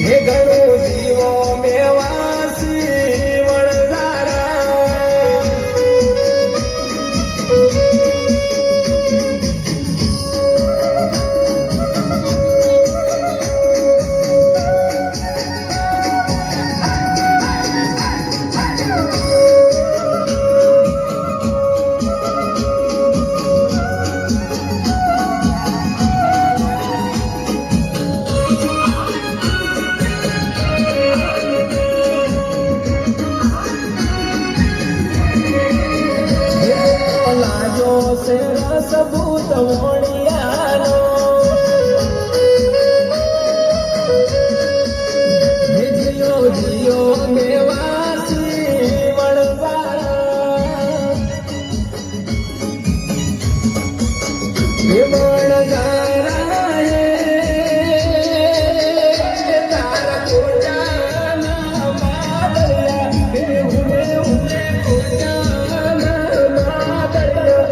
હે ઘણો જીવો મેવાસી વણઝારા સબૂત મોણિયાનો જીઓ જીઓ મેવાસી વણઝારા વણઝારા તારા કોટાના માદરિયા ઉડે ઉડે કોટાના માદરિયા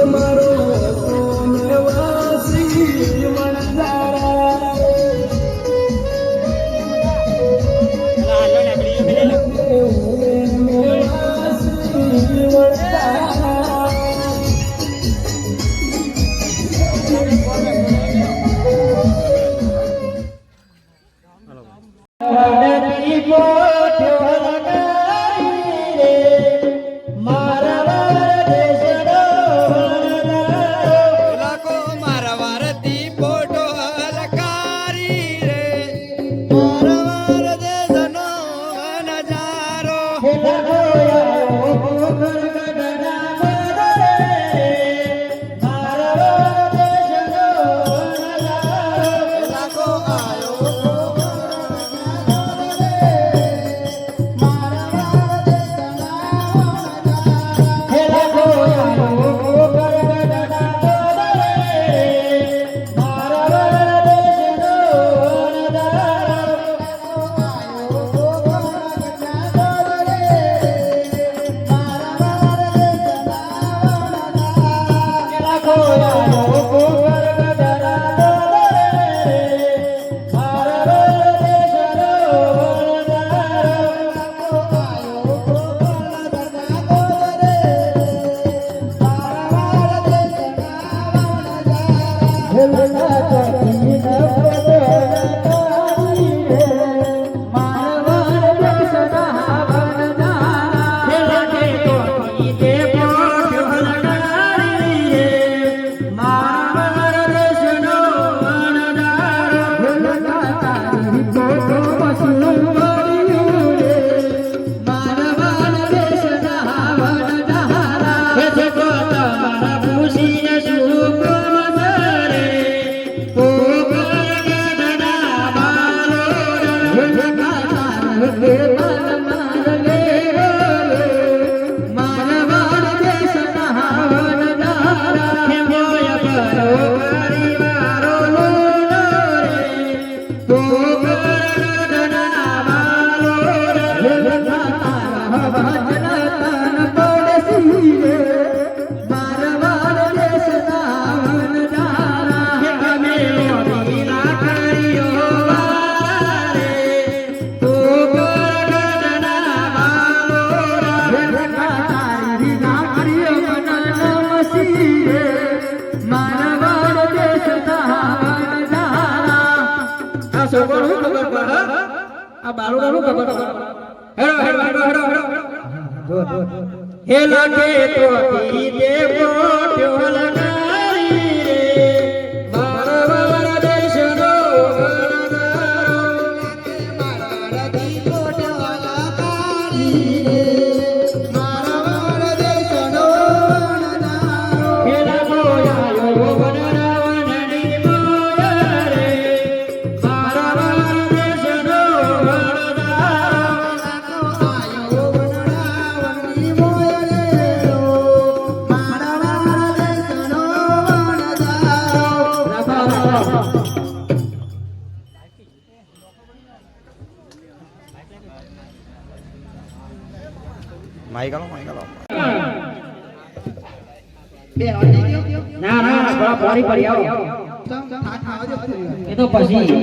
મારો સોમવાસી હેલા કે તો પીતે પોટ્યો લગારી રે મારવાડ દેશનો મારવાડ દી પોટ્યો લગારી રે મારવાડ દેશનો હેલા બોયાયો વનરાવણની મોયા રે મારવાડ દેશનો માઈક આલો બે વાળી ગયો ના ના થોડા પાણી પડી આવો થાક આવજો એ તો પછી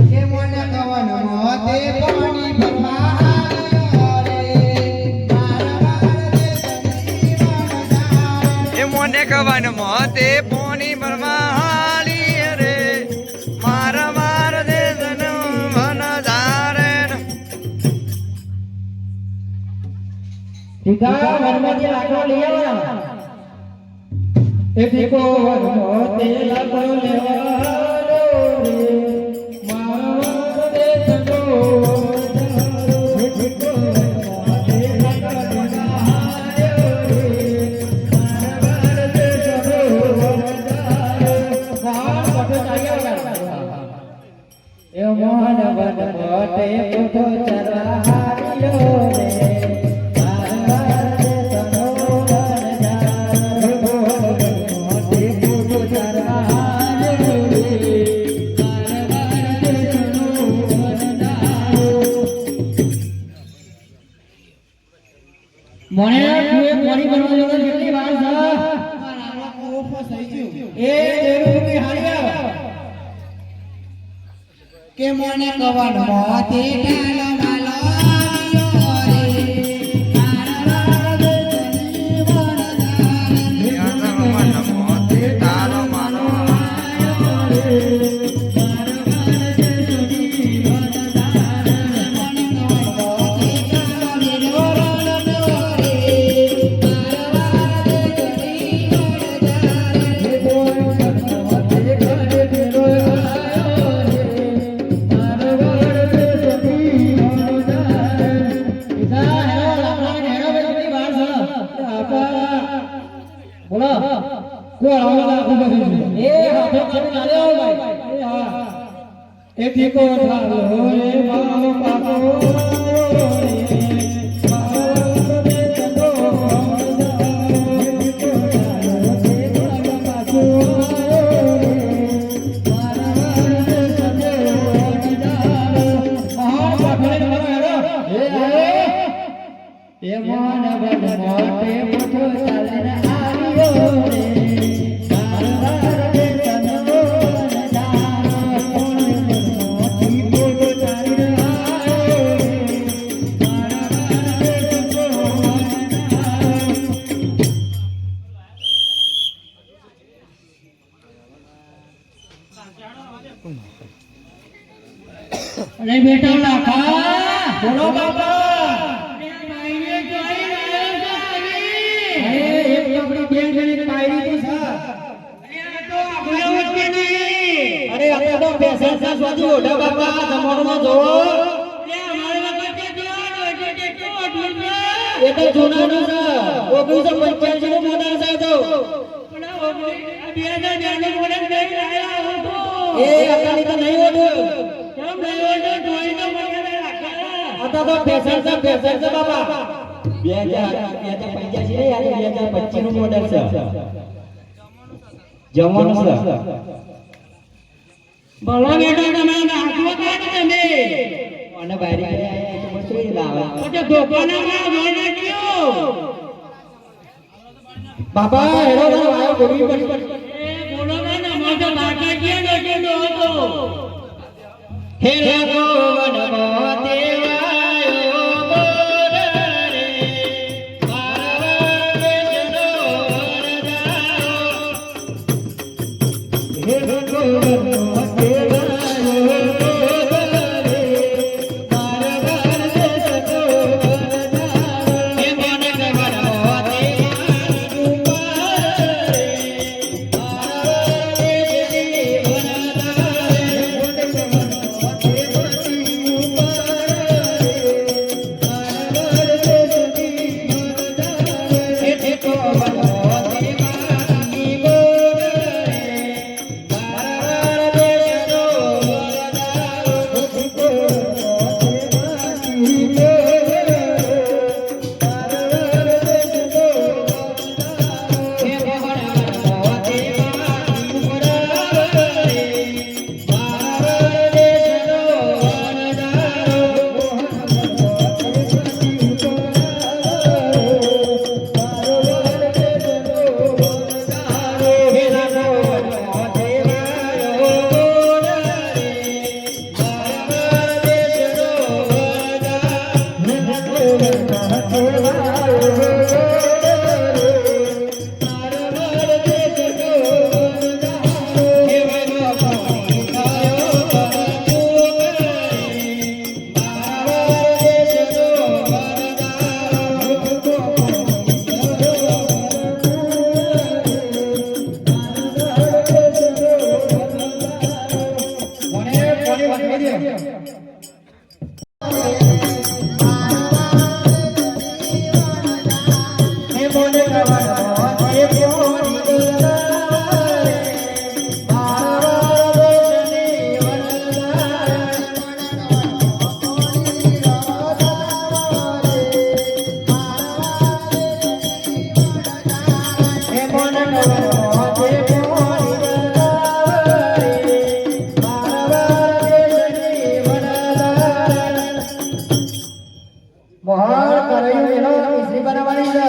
કે મોને કવન મોતે પાણી ભરવા એ મોને કવન મોતે પોની બરમાલી રે મારા માર દે જન મન ધારે ઠીકા વરમાજી લાકડો લઈ આવો એ ઠીકો વરમોતે લાકડો લેવાનો રે મારો દે જનો ઠીકો વરમોતે લાકડો લેવાનો રે એ મોહન વન મોટે પુઠો ચરાહારિયો રે મારવાર દે તનો વન જારે મોહન મોટે પુઠો ચરાહારિયો રે મારવાર દે તનો વન જારે મોને તુએ કોરી બનવા જોડે કેટલી વાર છે મારા કોફો થઈ ગયો એ દેરું કે હાલ્યા કે મોને કવન મોતે ડાલો માલો રે મારા દે તની વન મોતે તારો માનો બોલો કોઈ આવલા ખૂબ એ હાથે કરી નાલ્યો ભાઈ એ હા એ ઠીકો ઠાલો રે મારો પાકો એ મોન બન મોટે મોટો ચાલને આવ્યો રે મારવાર દે તનો નજારો મોટી મોટો ચાલને આવ્યો રે મારવાર દે તનો નજારો અરે બેટા લાખા બોલો બાપા અરે આપણે તો પેસા સા સ્વાદી ઓઢા બાપા જમણમાં જોવો એ તો જૂનાનું છે 1985 નું મોડલ છે તો એ અકાલી તો નહીં ઓઢ્યું आता तो पेसर से बाबा 2085 नहीं यार 2025 નું મોડેલ છે જવાનું છે બોલો બેટા તમે નાખો કાઢ તમે અને બારી કરી આયા તો મસ્ત લાવે તો દોકાના માં જોઈ નાખ્યો બાબા હેડો તો આયો ગોળી પડી એ બોલો ને મોટો નાકા ગયા નો હતો હે લાગો વનમો દેવાયો બોલ રે મારવા દેશનો વરદાયો હે લાગો વનમો દેવાયો બોલ રે મારવા દેશનો વરદાયો હે મને વનમો દેવાયો બોલ રે મારવા દેશની વરદાયો મોને કવન મોતે પોની દરબારે મારા દેશની વનદારે હે મોને કવન મોતે પોની દરબારે મારા દેશની વનદારે મોહર કરાયું એનો મિશ્રી બનાવવાની છે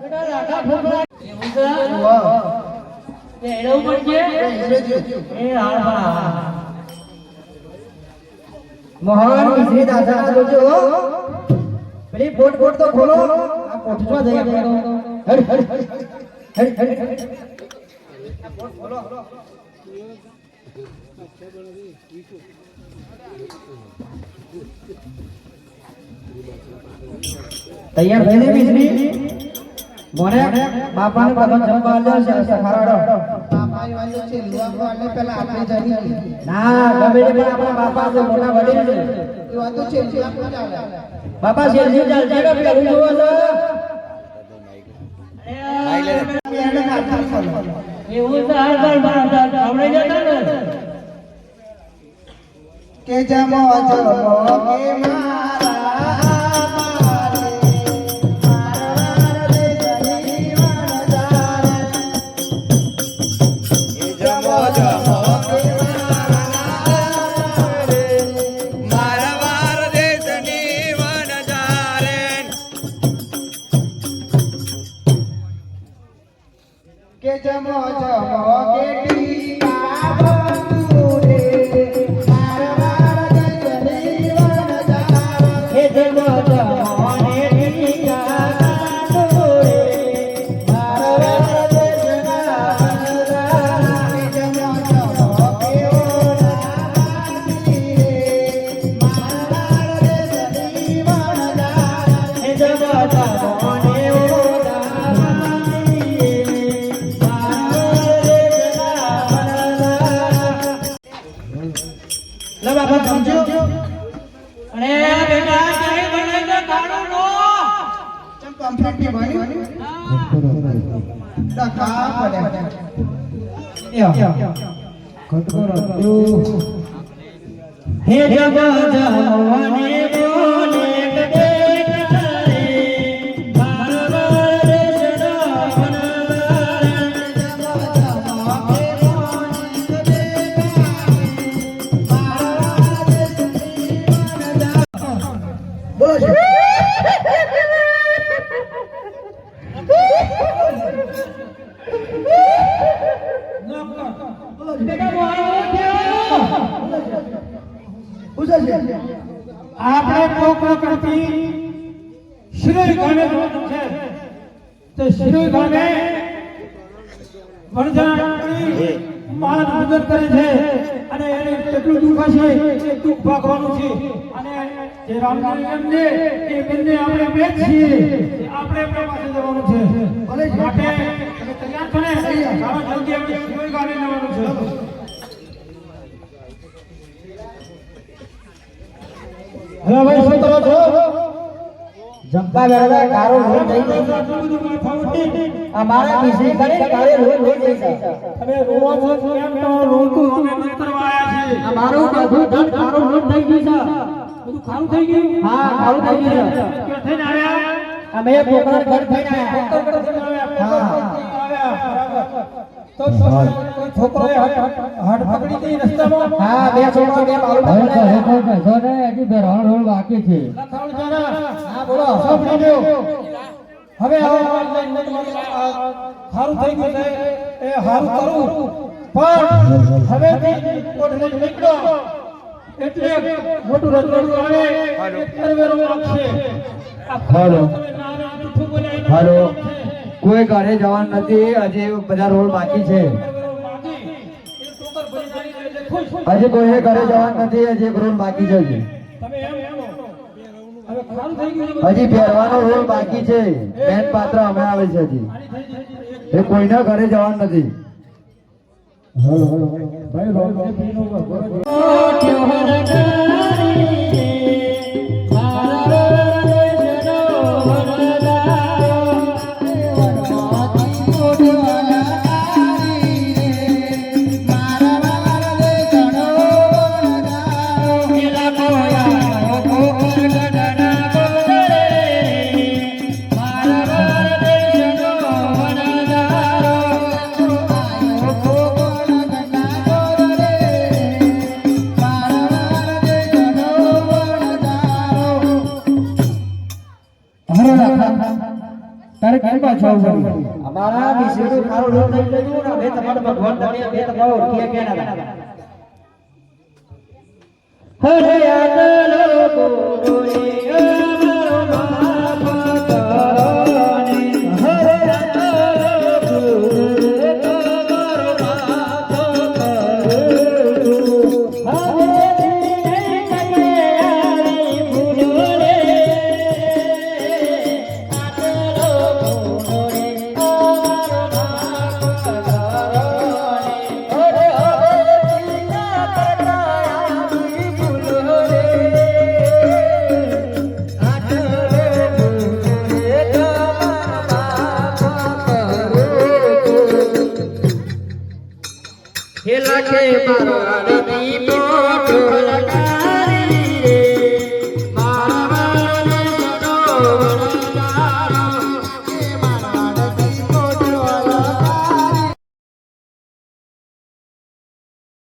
બેટા લાખા ફૂફડા એવું છે વાહ એ એડો પડશે એ હાલ બા મોહર મિશ્રી દાદા જોજો પેલી ફોટ તો ખોલો આ પોઠમાં જઈ આપણે હડ આ ફોટ ખોલો તૈયાર થઈ ગઈ મિશ્રી મોને બાપાને બધો જમવા આલ્યો છે સખાડો બાપાઈ વાળો છે લુઆ વાળો પેલા આપણે જાણી ના ગમે તે પણ આપણા બાપા છે મોટા વડીલ છે એ વાત તો છે લુઆ કો ચાલે બાપા શેરજી ચાલશે કે પેલું જોવો છો એને માથા ફોલો એવું તો હાલ આવડે જતા ને કે જમો કે મારા કે જમો કે ટીકા બંધુ રે મારવા દેશની વનદારે હે જમો ને ટીકા બંધુ રે મારવા દેશના વનદારે જમો કે ઓરાતી રે મારવા દેશની વનદારે હે જમો ને લો બાપા સમજો અરે બેટા ચાય બને તો કાઢો લો ચમ કમ્પ્લીટ ની બન્યું ડખા પડે હે જગ જમવાને બોલે કદે કરે મારવા દેશના વનદારે બોલો છે બેટા મોહર ઉઠ્યો પૂછે છે આપણે કોકરતી શ્રી ગામે છે તો શ્રી ગામે વરજાણી માન પૂજન કરે છે અને એને કેટલું દુઃખ હશે એ દુઃખ ભાગવાનું છે અને જે રામચંદ્રને એ બંને આપણે મેચ છીએ આપણે એમના પાસે જવાનું છે માટે તમે તૈયાર છો ને ચાલો જલ્દી આપણે શ્રી ગામે જવાનું છે હવે ભાઈ શું કરો છો જંપા વેળા કારો રોજ થઈ ગઈ અમારા મિશ્રી કરે કારે રોજ થઈ ગઈ છે તમે રોવા છો કેમ તો રોતું અમે મંતરવા આવ્યા છીએ અમારું બધું ધન કારો રોજ થઈ ગઈ છે બધું ખારું થઈ ગયું હા કારું થઈ ગયું છે કે થઈને આવ્યા અમે પોકરણ ઘર થઈને આવ્યા તો કોઈ છોકરોએ હાડ પકડી હતી રસ્તામાં હા બે છોકરા બે બાળકો હજી બે રોલ બાકી છે લખાણ છે ને હા બોલો સબ લીધો હવે સારું થઈ ગયું છે એ સારું કરું પણ હવે કોઠે નીકળો એટલે મોટું રજવાડું આવે એટલે વેરો લાગશે હાલો. તમે નાના જૂઠું બોલ્યા હાલો. કોઈ ઘરે જવાનું નથી હજી બધા રોડ બાકી છે હજી કોઈને ઘરે જવાનું નથી હજી એક રોડ બાકી છે હજી. હજી પહેરવાનો રોલ બાકી છે બેન પાત્ર અમે આવે છે હજી એ કોઈના ઘરે જવાનું નથી. પાછા વળી અમારા વિશેનું ખારું લોટ થઈ ગયું ને બે તમારો ભગવાન તમે બે તમારો ઓળખ્યા કેના હરે આદલો કોડોરે અમારો માફ કરો ને હરે આદલો કોડોરે તમારો માફ કરો હવે ધીરે તકે આવી ભૂલો રે આદલો કોડોરે અમારો માફ કરો ને હરે લાખે મારા રમી પોટો લગા